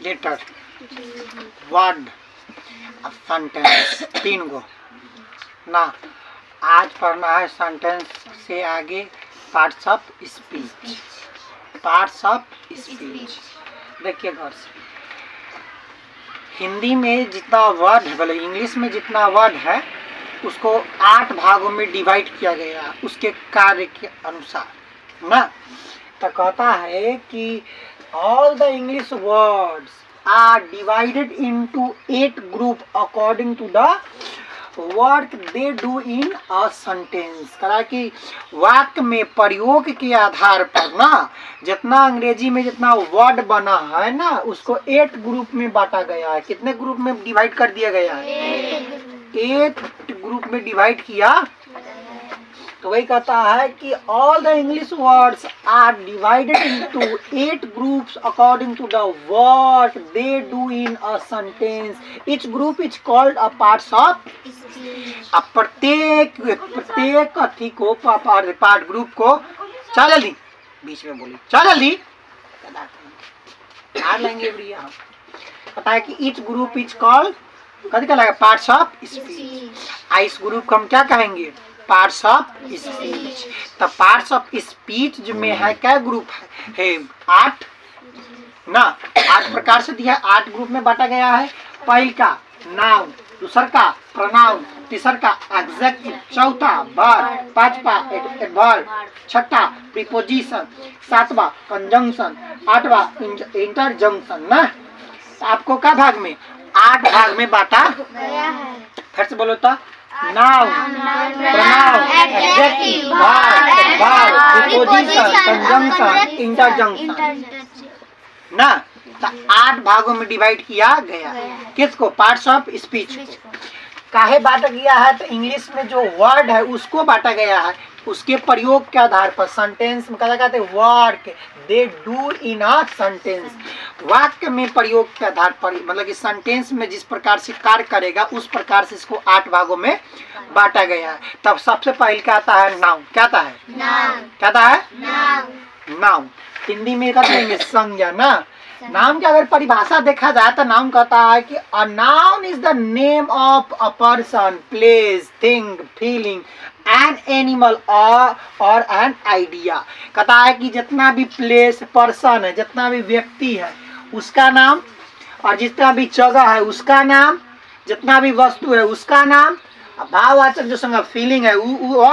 Letter, word, sentence, 3 गो ना। आज पढ़ना है सेंटेंस से आगे parts of speech. Parts of speech देखिए गौर से, हिंदी में जितना वर्ड है, बोले इंग्लिश में जितना वर्ड है उसको 8 भागों में डिवाइड किया गया उसके कार्य के अनुसार ना। तो कहता है कि all the English words are divided into 8 group according to the work they do in a sentence. कहा कि वाक्य में प्रयोग के आधार पर ना जितना अंग्रेजी में जितना वर्ड बना है ना उसको 8 ग्रुप में बांटा गया है। कितने ग्रुप में डिवाइड कर दिया गया है? 8 ग्रुप में डिवाइड किया। तो वही कहता है कि all the English words are divided into 8 groups according to the work they do in a sentence. Each group is called a parts of. अब प्रत्येक अथी को पार्ट ग्रुप को चल जल्दी बीच में बोली चल जल्दी लेंगे पता है कि ईच ग्रुप इज कॉल्ड कभी क्या लगा पार्ट्स ऑफ स्पीच। इस ग्रुप को हम क्या कहेंगे? Parts of speech. तब पार्ट्स ऑफ स्पीच में है क्या ग्रुप है 8 ना। 8 प्रकार से दिया, 8 ग्रुप में बांटा गया है। पहल का नाउन, दूसर का प्रोनाउन, तीसर का एडजेक्टिव, चौथा वर्ब, पांचवा एडवर्ब, छठा प्रीपोजिशन, सातवां कंजंक्शन, आठवां इंटरजंक्शन ना। आपको क्या भाग में? 8 भाग में बांटा गया है। फिर से बोलो तो noun, pronoun, adjective, verb, preposition, conjunction, interjection ना। तो 8 भागों में डिवाइड किया गया। किसको? पार्ट्स ऑफ स्पीच को। काहे बांटा गया है? तो इंग्लिश में जो वर्ड है उसको बांटा गया है उसके प्रयोग के आधार पर। सेंटेंस में कहा जाता है work they do in a sentence. वाक्य में प्रयोग के आधार पर मतलब कि सेंटेंस में जिस प्रकार से कार्य करेगा उस प्रकार से इसको 8 भागों में बांटा गया है। तब सबसे पहले क्या आता है? नाउन। क्या आता है? क्या आता है? नाउन। हिंदी में कहते हैं संज्ञा ना। नाउन की अगर परिभाषा देखा जाए तो नाउन कहता है कि a noun is the name of a person, place, thing, feeling, an animal और एन आइडिया। कहता है कि जितना भी प्लेस, पर्सन है, जितना भी व्यक्ति है उसका नाम, और जितना भी जगह है उसका नाम, जितना भी वस्तु है उसका नाम, भाववाचक जो संग फीलिंग है वो,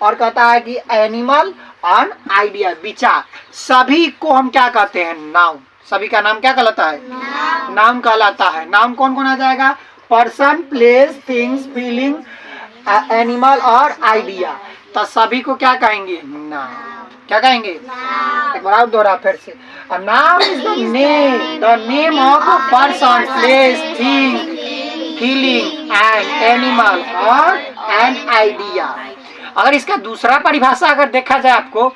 और कहता है कि एनिमल और आइडिया, विचार, सभी को हम क्या कहते हैं? नाउन। सभी का नाम क्या कहलाता है? नाउन कहलाता है। नाउन कौन कौन आ जाएगा? Person, place, things, feeling, animal और आइडिया। तो सभी को क्या कहेंगे? नाउन। क्या कहेंगे? एक बार दोहरा फिर से। A noun is the name of a person, place, thing, feeling, an animal or an idea। अगर इसका दूसरा परिभाषा अगर देखा जाए आपको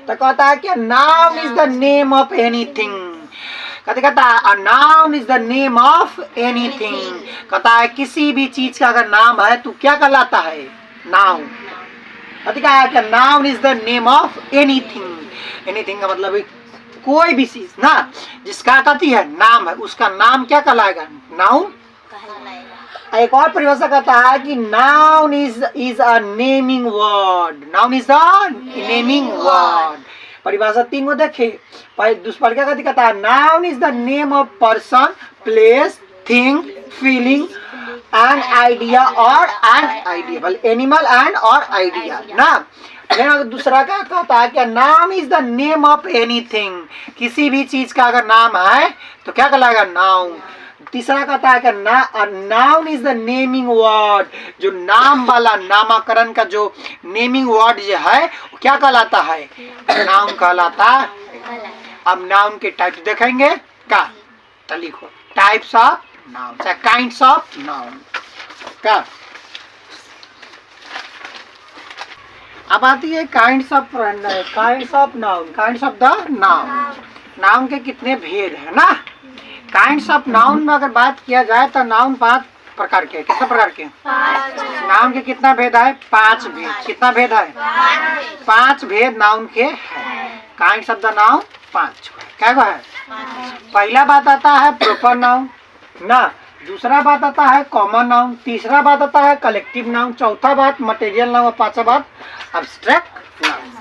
तो कहता है कि noun is the name of anything. कहता है noun is the name of anything. कहता है किसी भी चीज का अगर नाम है तो क्या कहलाता है? नाउन। कहता है कि noun is the name of anything. Anything का मतलब कोई भी चीज ना जिसका कहती है नाम है उसका नाम क्या कहलाएगा? नाउन। एक और परिभाषा कहता है कि noun is a naming word. Noun is a naming word. परिभाषा 3 को देखे। दूसरा क्या कहता है? Noun is the name of person, place, thing, feeling, an idea और एन आइडिया, एनिमल एंड और आइडिया ना। दूसरा क्या कहता है कि noun is the name of anything. किसी भी चीज का अगर नाम है तो क्या कहलाएगा? नाउन। तीसरा कहता है कि noun is the naming word. जो नाम वाला नामकरण का जो नेमिंग वर्ड जो है वो क्या कहलाता है? नाउन कहलाता है। अब नाउन के टाइप देखेंगे क्या? तो लिखो types of noun, kinds of noun क्या। अब आती है kinds of noun. Kinds of the noun. Noun के कितने भेद है ना। काइंड्स ऑफ नाउन में अगर बात किया जाए तो नाउन 5 प्रकार के। कितने प्रकार के? नाउन के कितना भेद है? 5 भेद। कितना भेद है? 5 भेद नाउन के है। काइंड शब्द नाउन 5 क्या है? पहला बात आता है प्रॉपर नाउन ना, दूसरा बात आता है कॉमन नाउन, तीसरा बात आता है कलेक्टिव नाउन, चौथा बात मटेरियल नाउन और पांचवा बात एब्स्ट्रैक्ट नाउन।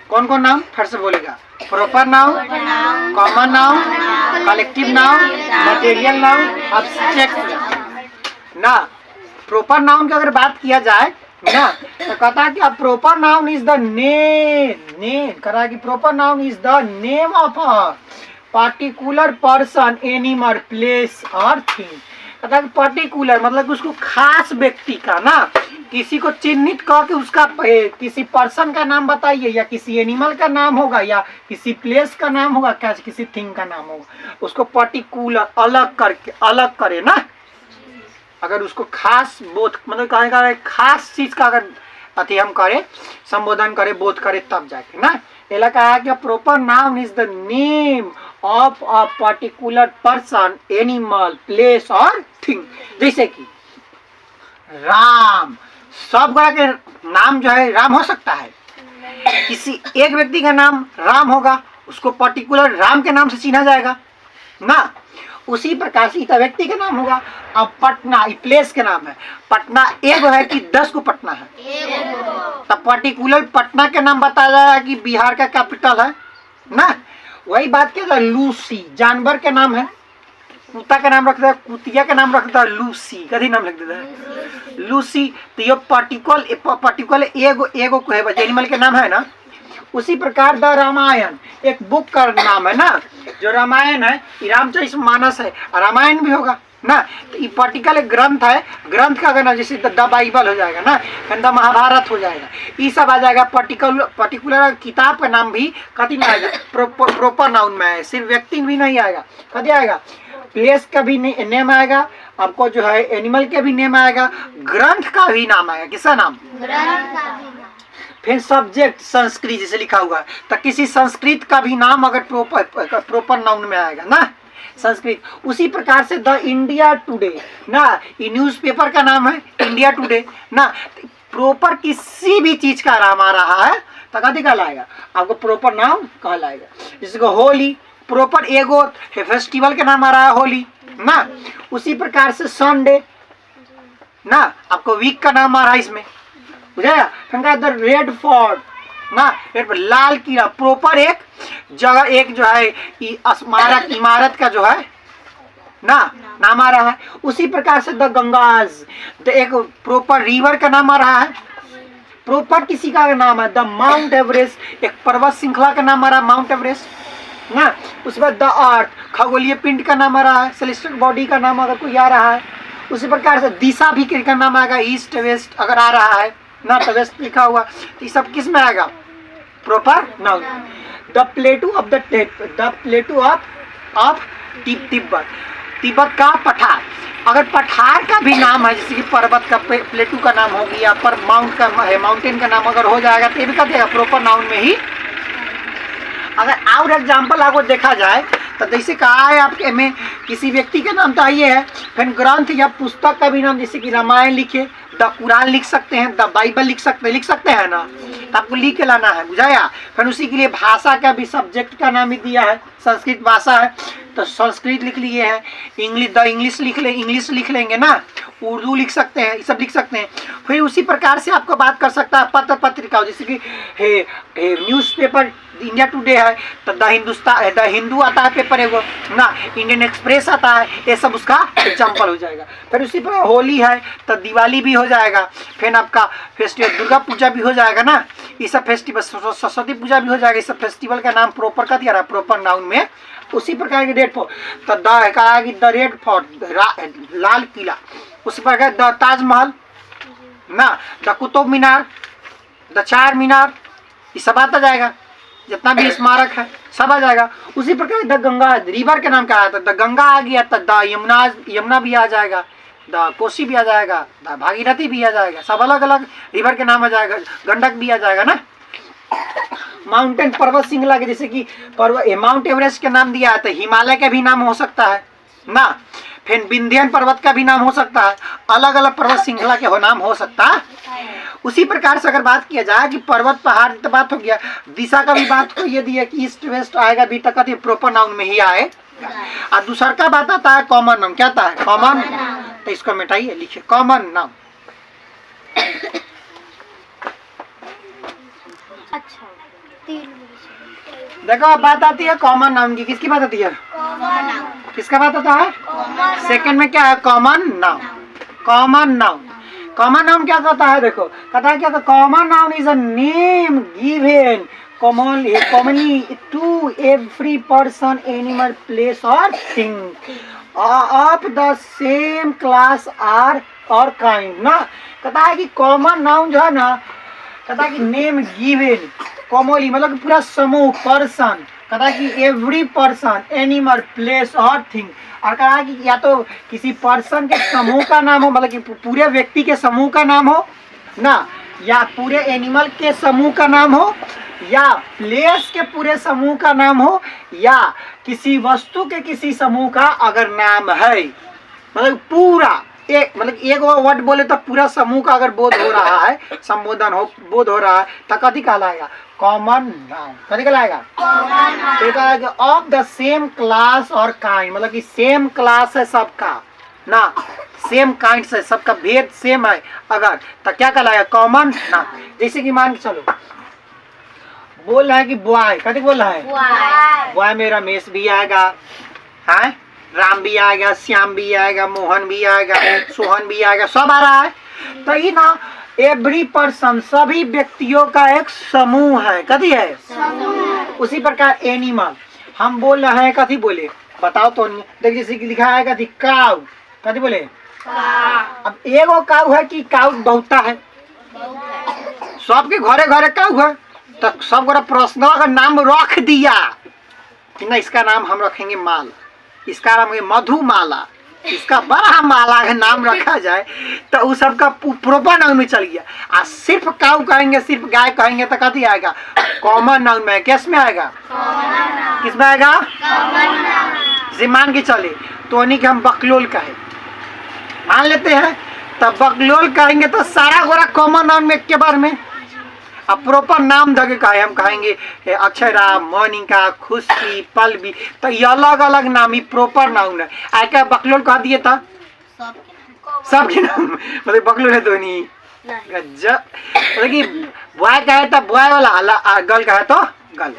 कौन कौन नाउन फिर से बोलेगा? Proper noun, common noun, collective noun, material noun, abstract noun ना। प्रॉपर नाउन की अगर बात किया जाए ना तो कहता है कि अब proper noun is the name करा कि proper noun is the name of a particular person, animal, place और थिंग। कहता है कि पर्टिकुलर मतलब उसको खास व्यक्ति का ना, किसी को चिन्हित करके उसका किसी पर्सन का नाम बताइए, या किसी एनिमल का नाम होगा, या किसी प्लेस का नाम होगा, क्या किसी थिंग का नाम होगा, उसको पर्टिकुलर अलग करके अलग करे ना। अगर उसको खास बोध मतलब कहेगा खास चीज का अगर अति हम करे संबोधन करे बोध करे तब जाके ना। एला कहा कि proper noun is the name of a particular person, animal, place और थिंग। जैसे कि राम, सब गणा के नाम जो है राम हो सकता है, किसी एक व्यक्ति का नाम राम होगा उसको पर्टिकुलर राम के नाम से चिन्हा जाएगा ना। उसी प्रकार से व्यक्ति का नाम होगा। अब पटना प्लेस के नाम है, पटना एक है कि 10 को पटना है, तब पर्टिकुलर पटना के नाम बताया जाएगा कि बिहार का कैपिटल है ना। वही बात क्या है, लूसी जानवर के नाम है, कुत्ता का नाम रखता है, कुतिया का नाम रखता है लूसी, कभी नाम लिख देता है लूसी। तो ये पर्टिकुलर एगो को है एनिमल के नाम है ना। उसी प्रकार द रामायण एक बुक का नाम है ना, जो रामायण है रामचरित मानस है, रामायण भी होगा ना। तो ये पर्टिकुलर ग्रंथ है, ग्रंथ का अगर ना जैसे द बाइबल हो जाएगा ना, फिर द महाभारत हो जाएगा, ये सब आ जाएगा पर्टिकुलर किताब का नाम भी कभी नहीं आएगा, प्रॉपर नाउन में है। सिर्फ व्यक्ति भी नहीं आएगा, कभी आएगा प्लेस का भी नेम आएगा, आपको जो है एनिमल के भी नेम आएगा, ग्रंथ का भी नाम आएगा। किसका नाम? फिर सब्जेक्ट संस्कृत जैसे लिखा हुआ है तो किसी संस्कृत का भी नाम अगर प्रॉपर नाउन में आएगा ना, संस्कृत। उसी प्रकार से द इंडिया टुडे ना, ये न्यूज़पेपर का नाम है इंडिया टुडे ना। प्रॉपर किसी भी चीज का नाम आ रहा है तो कभी कहलाएगा आपको प्रॉपर नाउन कहलाएगा। जैसे होली प्रॉपर एगो फेस्टिवल का नाम आ रहा है होली ना। उसी प्रकार से संडे ना, आपको वीक का नाम आ रहा है इसमें, बुझाया। द रेड फोर्ट ना, लाल किला प्रॉपर एक जगह एक जो है स्मारक इमारत का जो है ना नाम आ रहा है। उसी प्रकार से द गंगाज एक प्रॉपर रिवर का नाम आ रहा है, प्रॉपर किसी का नाम है। द माउंट एवरेस्ट एक पर्वत श्रृंखला का नाम आ रहा है माउंट एवरेस्ट ना। उसके बाद द अर्थ खगोलीय पिंड का नाम आ रहा है, सेलेस्टियल बॉडी का नाम अगर कोई आ रहा है। उसी प्रकार से दिशा भी का नाम आएगा, ईस्ट वेस्ट अगर आ रहा है ना तो वेस्ट लिखा हुआ, तो ये सब किस में आएगा? Proper noun. The प्लेटू of Tibet, Tibet का पठार, अगर पठार का भी नाम है जैसे कि पर्वत का प्लेटू का नाम हो गया, पर माउंटेन का नाम अगर हो जाएगा तो ये भी कर देगा प्रॉपर नाउन में ही। अगर और एग्जाम्पल आपको देखा जाए तो जैसे कहा है आपके में किसी व्यक्ति का नाम तो आइए है, फिर ग्रंथ या पुस्तक का भी नाम जैसे कि रामायण लिखे, द कुरान लिख सकते हैं, द बाइबल लिख सकते हैं ना, तो आपको लिख के लाना है, बुझाया। फिर उसी के लिए भाषा का भी सब्जेक्ट का नाम ही दिया है, संस्कृत भाषा है तो संस्कृत लिख लिए हैं, इंग्लिश लिख लेंगे ना, उर्दू लिख सकते हैं, ये सब लिख सकते हैं। फिर उसी प्रकार से आपको बात कर सकता है पत्र पत्रिका, जैसे कि न्यूज़पेपर इंडिया टुडे है तो द हिंदू आता है पेपर एगो ना, इंडियन एक्सप्रेस आता है, ये सब उसका एग्जाम्पल हो जाएगा। फिर उसी प्रकार होली है तो दिवाली भी हो जाएगा, फिर आपका फेस्टिवल दुर्गा पूजा भी हो जाएगा ना, ये सब फेस्टिवल सरस्वती पूजा भी हो जाएगा। ये सब फेस्टिवल का नाम प्रॉपर का दिया रहा है प्रॉपर नाउन में। उसी प्रकार के रेड फोर्ट तो the red fort Lal Qila, उसी प्रकार द ताजमहल ना, द कुतुब मीनार, द चार मीनार, ये सब आता जाएगा, जितना भी स्मारक है सब आ जाएगा। उसी प्रकार द गंगा रिवर के नाम क्या आया था, द गंगा आ गया तो द यमुना भी आ जाएगा, द कोसी भी आ जाएगा, द भागीरथी भी आ जाएगा, सब अलग अलग रिवर के नाम आ जाएगा, गंडक भी आ जाएगा ना। माउंटेन पर्वत श्रृंखला के जैसे कि माउंट एवरेस्ट के नाम दिया है तो हिमालय का भी नाम हो सकता है ना। फिर विंध्यन पर्वत का भी नाम हो सकता है, अलग अलग पर्वत श्रृंखला के नाम हो सकता है। उसी प्रकार से अगर बात किया जाए कि पर्वत पहाड़ तो बात हो गया, दिशा का भी बात को ये दिया कि ईस्ट वेस्ट आएगा भी तक प्रॉपर नाउन में ही आए। और दूसरा का बात आता है कॉमन नाउन। क्या आता है? कॉमन। तो इसको मिटाइए, लिखिए कॉमन नाउन। अच्छा, देखो अब बात आती है कॉमन नाउन की। किसकी बात आती है? किसका बात आता है? सेकंड में क्या है? Common noun. Common noun, common noun क्या कहता है? देखो कहता है क्या, common noun is a name given commonly to every person, animal, place or thing of the same class or kind ना। कहता है कि कॉमन नाउन जो है ना, कहता है कि नेम गिवन कॉमनली मतलब पूरा समूह, पर्सन। कहता है कि एवरी पर्सन, एनिमल, प्लेस और थिंग। और कहा है कि या तो किसी पर्सन के समूह का नाम हो, मतलब कि पूरे व्यक्ति के समूह का नाम हो ना, या पूरे एनिमल के समूह का नाम हो, या प्लेस के पूरे समूह का नाम हो, या किसी वस्तु के किसी समूह का अगर नाम है, मतलब पूरा एक, मतलब एक वर्ड बोले तो पूरा समूह का अगर बोध हो रहा है, संबोधन हो, बोध हो रहा है, तो कथी कहलाएगा? Common noun. कथी कहलाएगा? ऑफ द सेम क्लास और काइंड, मतलब कि सेम क्लास है सबका ना, सेम काइंड से सबका भेद सेम है अगर, तो क्या कहलाएगा? Common noun. जैसे कि मान के चलो बोल रहा है कि बॉय, कथी बोल रहा है? बॉय में रमेश भी आएगा, है राम भी आएगा, श्याम भी आएगा, मोहन भी आएगा, सोहन भी आएगा, सब आ रहा है। तो ये ना एवरी पर्सन, सभी व्यक्तियों का एक समूह है। कथी है? उसी प्रकार एनिमल, हम बोल रहे हैं, कथी बोले बताओ तो? देख जैसे कि लिखा है कथी? काऊ। कथी बोले? अब एगो काऊ है कि काऊ बहुता है? सबके घरे घरे काऊ है, तो सब गोरा प्रश्न अगर नाम रख दिया कि ना इसका नाम हम रखेंगे माल, इसका नाम है मधुमाला, इसका बड़ा माला का नाम रखा जाए, तो उस सबका प्रॉपर नाउन में चल गया। और सिर्फ काऊ कहेंगे, सिर्फ गाय कहेंगे तो कथी आएगा? कॉमन नाउन में। किस में आएगा? किस में आएगा? जैसे मान के चले तो के हम बकलोल कहे, मान लेते हैं, तब बकलोल कहेंगे तो सारा गोरा कॉमन नाउन में एक बार में। अब प्रॉपर नाम धके कहे, हम कहेंगे अक्षरा, मोनिका, खुशी, पलवी, तो ये अलग अलग नाम ही प्रॉपर नाउन है। आए क्या बकलोल कह दिए था? सबके नाम, मतलब बकलोल है तो नहीं गजब। मतलब कि बॉय कहे तो बॉय वाला, गर्ल कहे तो गर्ल।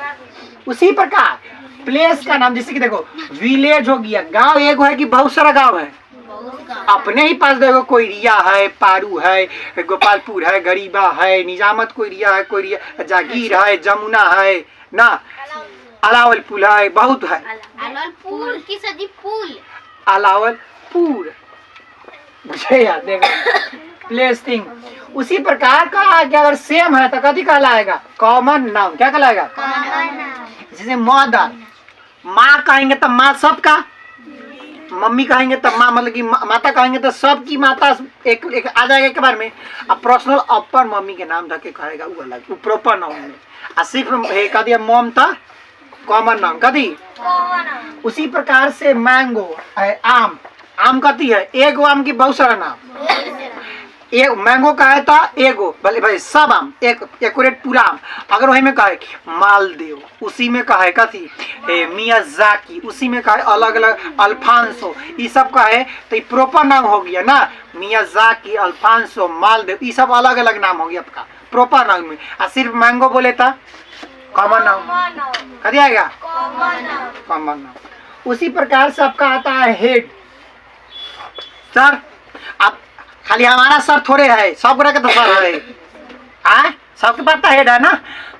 उसी प्रकार प्लेस का नाम, जैसे कि देखो विलेज हो गया, गांव एक है कि बहुत सारा गांव है? अपने ही पास देखो कोयरिया है, पारू है, गोपालपुर है, गरीबा है, निजामत कोयरिया है, कोयरिया जागीर है, जमुना है ना, अलावलपुर है, बहुत है। अलावलपुर मुझे याद देखो प्लेस थिंग। उसी प्रकार का कि अगर सेम है तो कथी कहलाएगा? Common noun. क्या कहलाएगा? जैसे मदर, माँ कहेंगे तो माँ सबका, मम्मी कहेंगे तो माँ, मतलब कि माता कहेंगे तो सबकी माता एक आ जाएगा एक बार में। अब पर्सनल अपर मम्मी के नाम धके कहेगा वो अलग, वो प्रॉपर नाउन में। और सिर्फ कह दिया मॉम था कॉमन नाउन। कथी? उसी प्रकार से मैंगो, आम, आम कथी है? एगो आम की बहुत सारा नाम। एक मैंगो कहे था एगो, भले भाई सब आम एक एक्यूरेट पूरा आम। अगर वही में कहे मालदेव, उसी में कहे कथी? मियाजाकी, उसी में कहे अलग अलग अल्फांसो, ये सब कहे तो ये प्रॉपर नाम हो गया ना। मियाजाकी, अल्फांसो, मालदेव, ये सब अलग अलग नाम हो गया आपका प्रॉपर नाम में। और सिर्फ मैंगो बोले था कॉमन नाउन। कथी आएगा? Common noun. उसी प्रकार से आपका आता है हेड। सर आप खाली हमारा सर थोड़े है, सब गोरा का तो सर है, सबके पास हेड है ना,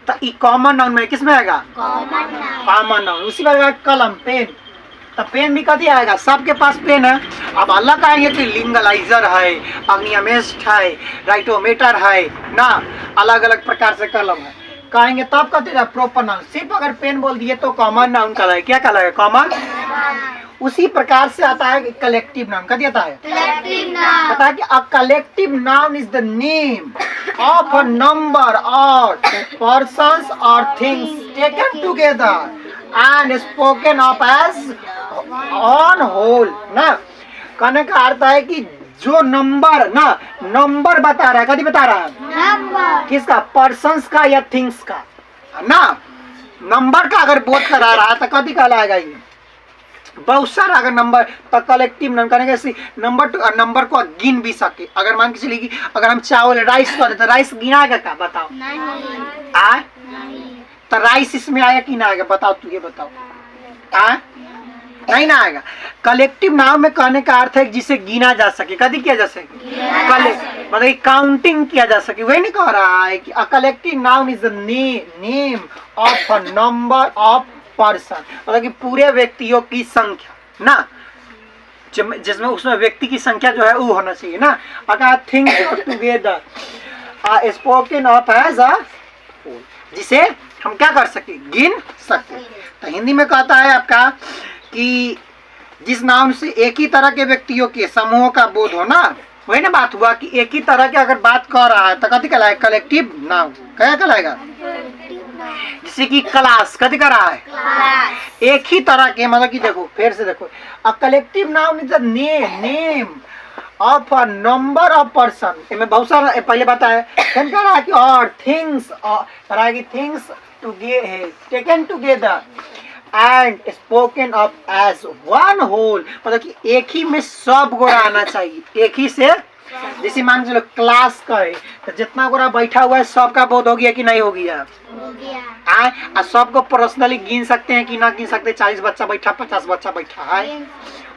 तो ये कॉमन नाउन में किस में आएगा? Common noun. उसी प्रकार कलम, पेन, तो पेन भी कथी आएगा? सबके पास पेन है। अब अलग कहेंगे कि लिंगलाइजर है, अग्नियमेस्ट है, राइटोमीटर है ना, अलग अलग प्रकार से कलम है कहेंगे तब कथी है? Proper noun. सिर्फ अगर पेन बोल दिए तो कॉमन नाउन कहलाएगा। क्या कहलाएगा? कॉमन। उसी प्रकार से आता है कलेक्टिव नाउन। कथी आता है? पता है कि a collective noun is the name of a number और पर्सन्स और things taken together and spoken of as one whole ना, कहने का अर्थ है कि जो नंबर ना, नंबर बता रहा है, कभी बता रहा है नंबर किसका, पर्सन्स का या थिंग्स का ना, नंबर का अगर बोध करा रहा है तो कभी कहलाएगा ये बहुत सारा अगर नंबर, तो कलेक्टिव नाउन कहने के नंबर को गिन भी सके। अगर मान के चलिए कि अगर हम चावल राइस कर देते, राइस गिनाएगा क्या, बताओ नहीं आए, नहीं तो राइस इसमें आएगा कि ना आएगा, बताओ तू ये बताओ, आए नहीं ना आएगा। कलेक्टिव नाउन में कहने का अर्थ है जिसे गिना जा सके, कभी किया जा सके, मतलब काउंटिंग किया जा सके, वही नहीं कह रहा है कि collective noun is the name of a number of person, मतलब कि पूरे व्यक्तियों की संख्या ना, जिसमें उसमें व्यक्ति की संख्या जो है वो होना चाहिए ना। अगर things together spoken of as a, जिसे हम क्या कर सके, गिन सकते। तो हिंदी में कहता है आपका कि जिस नाम से एक ही तरह के व्यक्तियों के समूहों का बोध हो ना, वही ना बात हुआ कि एक ही तरह के अगर बात कर रहा है तो कथी कहलाएगा, कलेक्टिव नाउन। क्या कहलाएगा, जैसे कि क्लास कथी कर रहा है, एक ही तरह के, मतलब कि देखो फिर से देखो, अ collective noun is the name of a number of person. इसमें बहुत सारा पहले बताया, फिर कह रहा है कि और थिंग्स, कह रहा है कि things taken together and spoken of as one whole, मतलब कि एक ही में सब गोरा आना चाहिए, एक ही से। जैसे मान चलो क्लास का है तो जितना गोरा बैठा हुआ है सबका बोध हो गया कि नहीं हो गया, हो गया और सबको पर्सनली गिन सकते हैं कि ना गिन सकते, 40 बच्चा बैठा, 50 बच्चा बैठा है।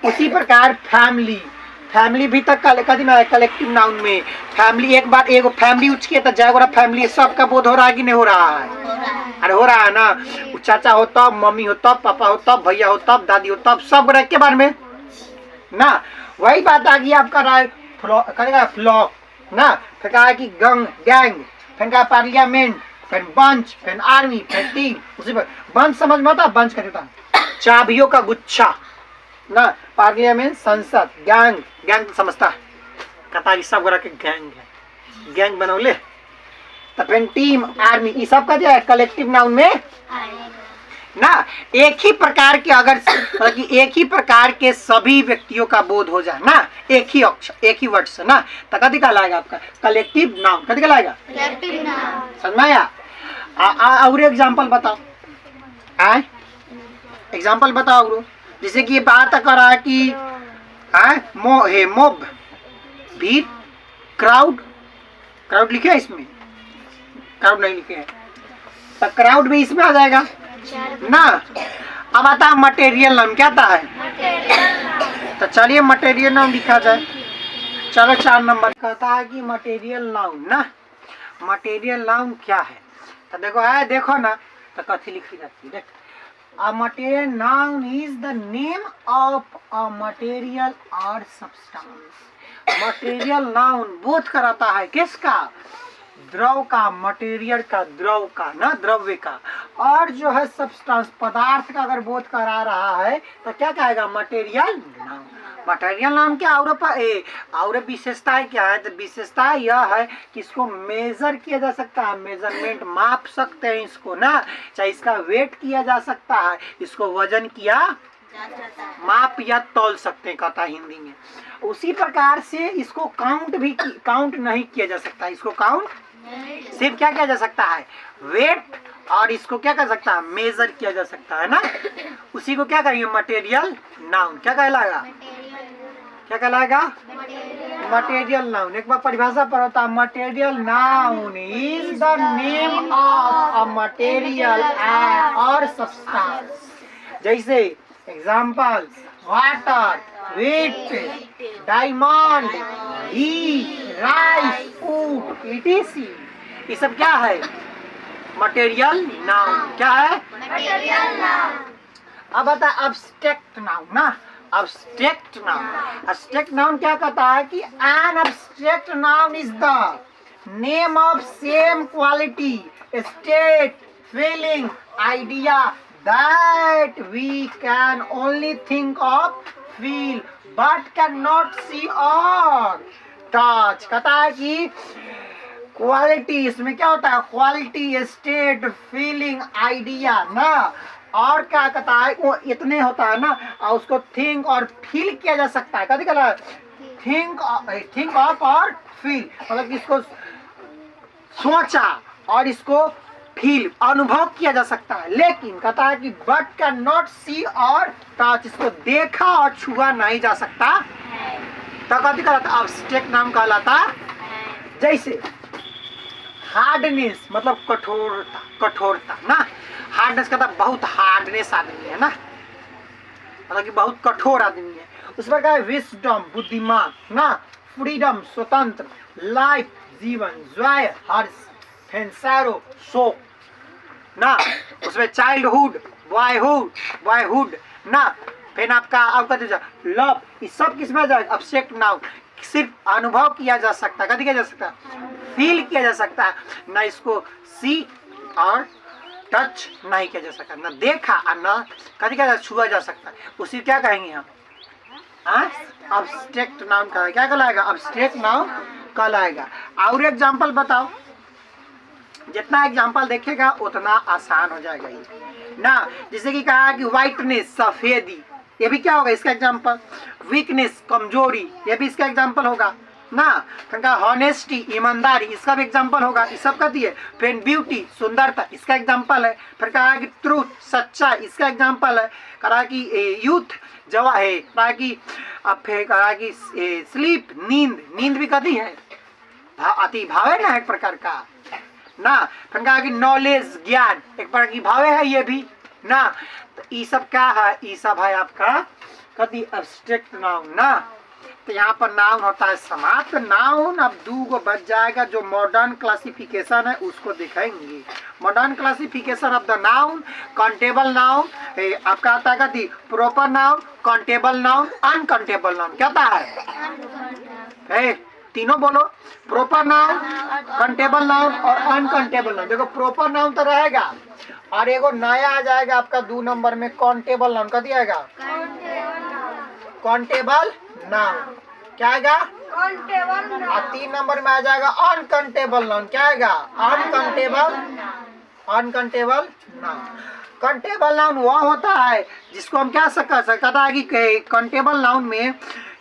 उसी प्रकार फैमिली भी तक कभी ना कलेक्टिव नाउन में, फैमिली एक बार एक फैमिली उठ के तो जाएगा फैमिली, सबका बोध हो रहा है कि नहीं हो रहा है, अरे हो रहा है ना। चाचा हो तब, मम्मी हो तब, पापा हो तब, भैया हो तब, दादी हो तब, सब रह के बारे में ना। वही बात आ गई आपका राय करेगा फ्लॉक ना, फिर कहा कि गैंग, फिर कहा पार्लियामेंट, फिर बंच, फिर आर्मी, फिर टीम। उसी पर बंच समझ में आता, बंच कहते था चाबियों का गुच्छा ना, पार्लियामेंट, संसद, गैंग समझता है, कहता सब गोरा के गैंग है, गैंग बनौले। तो फिर टीम, आर्मी, ये सब का जो है कलेक्टिव नाउन में ना। एक ही प्रकार के अगर कि एक ही प्रकार के सभी व्यक्तियों का बोध हो जाए ना, एक ही अक्षर, एक ही वर्ड से ना, तो कभी कहलाएगा आपका कलेक्टिव नाउन, कभी कहलाएगा कलेक्टिव नाउन। समझ में आया। और एग्जांपल बताओ, आए एग्जांपल बताओ गुरु। जैसे कि ये बात कर रहा है कि मोब, भीड़, क्राउड लिखे है इसमें, क्राउड नहीं लिखे है, तो क्राउड भी इसमें आ जाएगा ना। अब आता है मटेरियल नाउन, क्या आता है, तो चलिए मटेरियल नाउन लिखा जाए। चलो 4 नंबर कहता है कि मटेरियल नाउन ना, मटेरियल नाउन क्या है, तो देखो है, देखो ना तो कथी लिखी जाती है, देख, a material noun is the name of a material or substance। Material noun बोध कराता है किसका, द्रव का, मटेरियल का, द्रव का ना, द्रव्य का, और जो है सब्सटेंस, पदार्थ का अगर बोध करा रहा है तो क्या कहेगा, मटेरियल नाउन। मटेरियल नाउन क्या और विशेषताएं क्या है, तो विशेषता यह है कि इसको मेजर किया जा सकता है, मेजरमेंट माप सकते हैं इसको ना, चाहे इसका वेट किया जा सकता है, इसको वजन किया माप या तौल सकते हैं, कहता है हिंदी में। उसी प्रकार से इसको काउंट नहीं किया जा सकता, इसको काउंट सिर्फ क्या किया जा सकता है, वेट, और इसको क्या कर सकता है, मेजर किया जा सकता है ना। उसी को क्या कहेंगे, मटेरियल नाउन। क्या कहलाएगा, क्या कहलाएगा, मटेरियल नाउन। एक बार परिभाषा पर होता है, material noun is the name of a material और सब्सटेंस। जैसे एग्जांपल, वाटर, वेट, डायमंड, घी, राइस, फूड, इटीसी, ये सब क्या है, मटेरियल नाउन। क्या है, मटेरियल नाउन। अब आता है अब्स्ट्रैक्ट नाउन ना, अब्स्ट्रैक्ट नाउन। अब्स्ट्रैक्ट नाउन क्या कहता है कि an abstract noun is the name of same quality, state, feeling, idea that we can only think of, feel but cannot see or touch। कहता है कि क्वालिटी, इसमें क्या होता है, क्वालिटी, स्टेट, फीलिंग, आइडिया ना, और क्या कहता है वो इतने होता है ना, और उसको थिंक और फील किया जा सकता है। कभी कहता है थिंक ऑफ और फील, मतलब कि इसको सोचा और इसको फील अनुभव किया जा सकता है। लेकिन कहता है कि बट कैन नॉट सी और टच, इसको देखा और छुआ नहीं जा सकता। तो कभी कहता अब्स्ट्रैक्ट नाम कहलाता। जैसे हार्डनेस मतलब कठोरता, कठोरता ना, हार्डनेस कहता बहुत हार्डनेस आदमी है ना, मतलब कि बहुत कठोर आदमी है। उस पर क्या है विस्डम बुद्धिमान ना, फ्रीडम स्वतंत्र, लाइफ जीवन, जॉय हर्ष, फैंसारो शोक ना, उसमें चाइल्डहुड बॉयहुड ना, फिर आपका लव, ये सब किस में जाए अब्स्ट्रैक्ट नाउन, सिर्फ अनुभव किया जा सकता है। कभी किया जा सकता है फील किया जा सकता है ना, इसको सी और टच नहीं किया जा सकता, ना देखा और ना कभी क्या छुआ जा सकता है। उसी क्या कहेंगे हम अब्स्ट्रैक्ट नाउन का क्या कहलाएगा, अब्स्ट्रैक्ट नाउन कहलाएगा। और एग्जांपल बताओ, जितना एग्जांपल देखेगा उतना आसान हो जाएगा ये ना। जैसे कि कहा कि व्हाइटनेस सफेदी, ये भी क्या होगा इसका एग्जांपल। वीकनेस कमजोरी, ये भी इसका एग्जांपल होगा ना। फिर हॉनेस्टी ईमानदारी, इसका भी एग्जांपल होगा, इस सब का दिए। फिर ब्यूटी सुंदरता, इसका एग्जांपल है। फिर कहा कि ट्रूथ सच्चा, इसका एग्जांपल है। कहा कि यूथ जवा है, कहा कि अब फिर कहा कि स्लीप नींद भी कदी है, अति भावे ना एक प्रकार का ना। फिर कहा कि नॉलेज ज्ञान एक प्रकार की भावे है ये भी ना। तो ये सब क्या है, ये सब है आपका कभी अब्स्ट्रैक्ट नाउन ना। तो यहाँ पर नाउन होता है समाप्त। नाउन अब 2 गो बच जाएगा, जो मॉडर्न क्लासिफिकेशन है उसको दिखाएंगे। Modern classification of the noun, countable noun, आपका आता है कभी proper noun, countable noun, uncountable noun. क्या होता है तीनों बोलो, प्रॉपर नाउन, काउंटेबल नाउन और अनकाउंटेबल नाउन। देखो प्रॉपर नाउन तो रहेगा और एगो नया आ जाएगा आपका 2 नंबर में काउंटेबल नाउन। क्या दिएगा काउंटेबल नाउन, क्या आएगा और 3 नंबर में आ जाएगा अनकाउंटेबल नाउन। क्या आएगा अनकाउंटेबल नाउन। काउंटेबल नाउन वह होता है जिसको हम क्या सकता है कि काउंटेबल नाउन में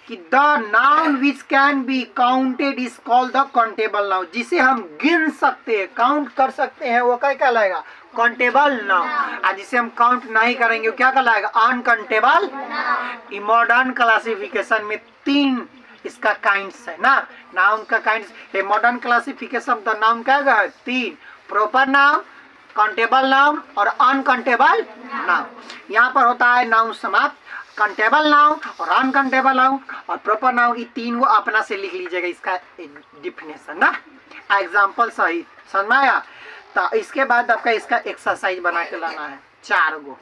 कि the noun which can be counted is called the countable noun, जिसे हम गिन सकते हैं काउंट कर सकते हैं वो क्या कहलाएगा काउंटेबल नाउन। और जिसे हम काउंट नहीं करेंगे वो क्या कहलाएगा अनकाउंटेबल। मॉडर्न क्लासिफिकेशन में 3 इसका काइंड्स है ना, नाउन का kinds. Modern classification the noun क्या है 3, प्रॉपर नाउन, काउंटेबल नाउन और अनकाउंटेबल नाउन। यहाँ पर होता है नाउन समाप्त, काउंटेबल नाउन और अनकाउंटेबल नाउन और प्रॉपर नाउन। ये 3 वो अपना से लिख लीजिएगा इसका डिफिनेशन ना, एग्जाम्पल सही समझ में आया। तो इसके बाद आपका इसका एक्सरसाइज बना के लाना है 4 गो।